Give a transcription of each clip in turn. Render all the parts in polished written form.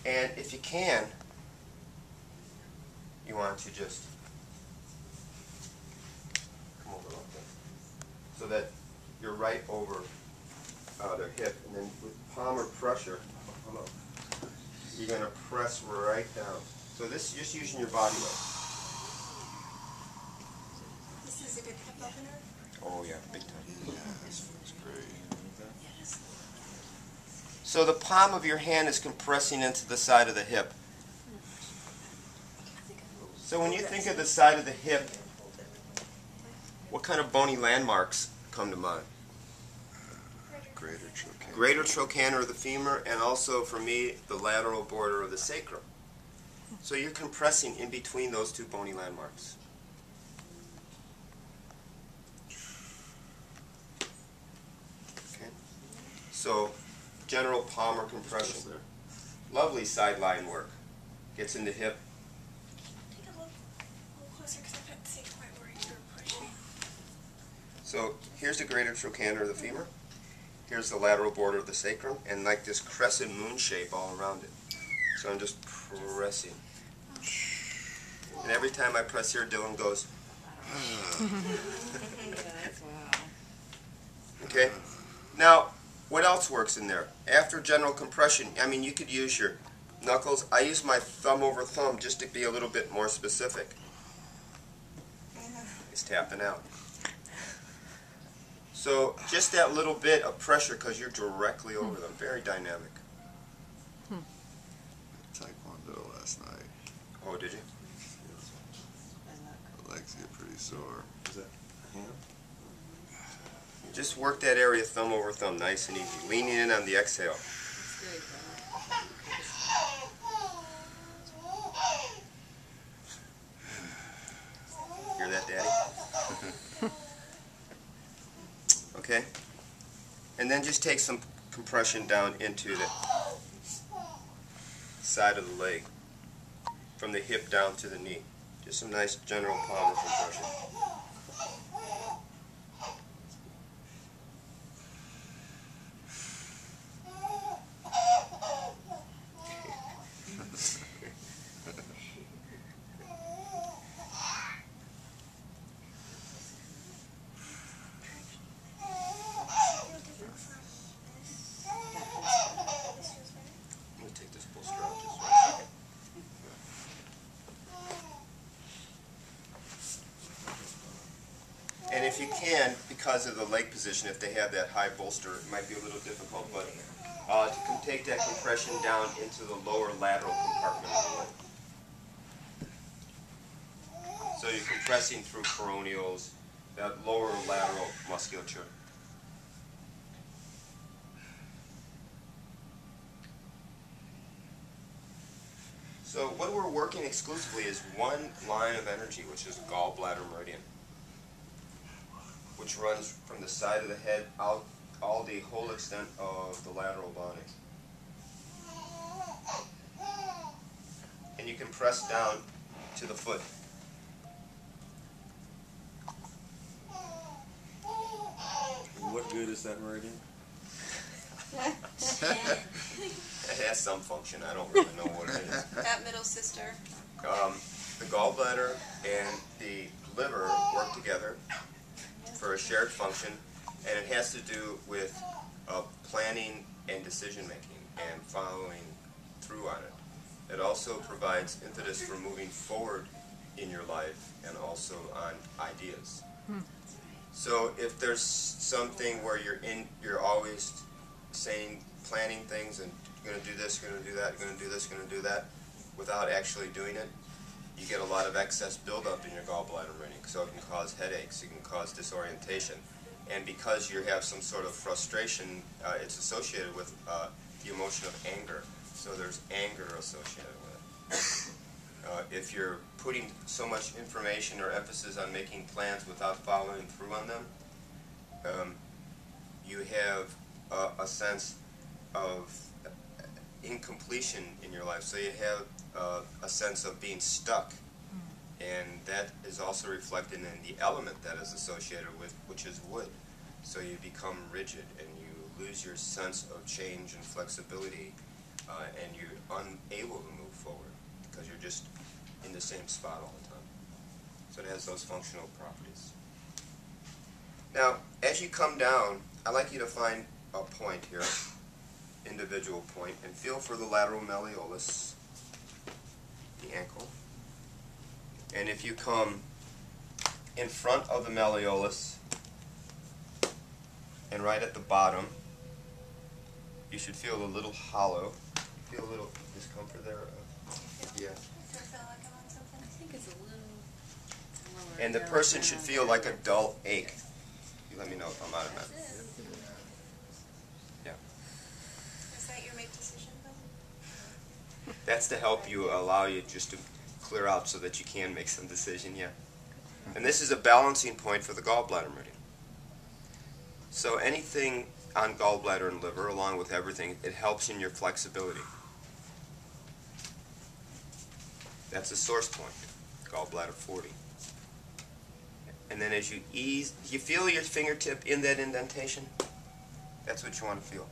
And if you can, you want to just come over like this, so that you're right over their hip, and then with palmar pressure, you're going to press right down. So this is just using your body weight. This is a good hip opener? Oh yeah, big time. Yeah, this feels great. So the palm of your hand is compressing into the side of the hip. So when you think of the side of the hip, what kind of bony landmarks come to mind? Greater trochanter. Greater trochanter of the femur, and also for me, the lateral border of the sacrum. So you're compressing in between those two bony landmarks. Okay. So general palmar compression. Lovely sideline work. Gets in the hip. Take a little closer because I couldn't see quite where you were pushing. So here's the greater trochanter of the femur. Here's the lateral border of the sacrum, and like this crescent moon shape all around it. So I'm just pressing. And every time I press here, Dylan goes. Okay? Now, what else works in there? After general compression, I mean, you could use your knuckles. I use my thumb over thumb just to be a little bit more specific. It's tapping out. So just that little bit of pressure because you're directly over them. Very dynamic. Taekwondo last night. Oh, did you? The legs get pretty sore. Is that a hand? Just work that area thumb over thumb, nice and easy. Leaning in on the exhale. Hear that, Daddy? Okay? And then just take some compression down into the side of the leg, from the hip down to the knee. Just some nice general palmar compression. And if you can, because of the leg position, if they have that high bolster, it might be a little difficult, but take that compression down into the lower lateral compartment of the leg. So you're compressing through peroneals, that lower lateral musculature. So what we're working exclusively is one line of energy, which is the gallbladder meridian, which runs from the side of the head out all the whole extent of the lateral body. And you can press down to the foot. What good is that meridian? It has some function. I don't really know what it is. That middle sister. The gallbladder and the liver work together for a shared function, and it has to do with planning and decision making and following through on it. It also provides impetus for moving forward in your life and also on ideas. So if there's something where you're always saying, planning things, and you're going to do this, you're going to do that, you're going to do this, you're going to do that, without actually doing it, you get a lot of excess buildup in your gallbladder meridian. So it can cause headaches, it can cause disorientation. And because you have some sort of frustration, it's associated with the emotion of anger. So there's anger associated with it. If you're putting so much information or emphasis on making plans without following through on them, you have a sense of incompletion in your life. So you have a sense of being stuck. And that is also reflected in the element that is associated with, which is wood. So you become rigid and you lose your sense of change and flexibility, and you able to move forward because you're just in the same spot all the time. So it has those functional properties. Now, as you come down, I'd like you to find a point here, individual point, and feel for the lateral malleolus, the ankle. And if you come in front of the malleolus and right at the bottom, you should feel a little hollow. Feel a little discomfort there? Yeah. Do I feel like I'm on something? I think it's a little lower. And the person should feel like a dull ache. You let me know if I'm out of that. Yeah. Is that your make decision button? That's to help you, allow you just to clear out so that you can make some decision, yeah. And this is a balancing point for the gallbladder meridian. So anything on gallbladder and liver, along with everything, it helps in your flexibility. That's a source point, gallbladder 40. And then as you ease, you feel your fingertip in that indentation? That's what you want to feel.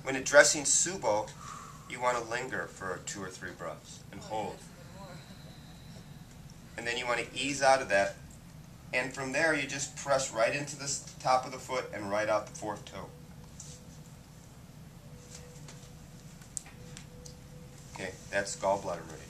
When addressing Subo, you want to linger for 2 or 3 breaths and hold. And then you want to ease out of that. And from there, you just press right into the top of the foot and right out the 4th toe. Okay, that's gallbladder meridian.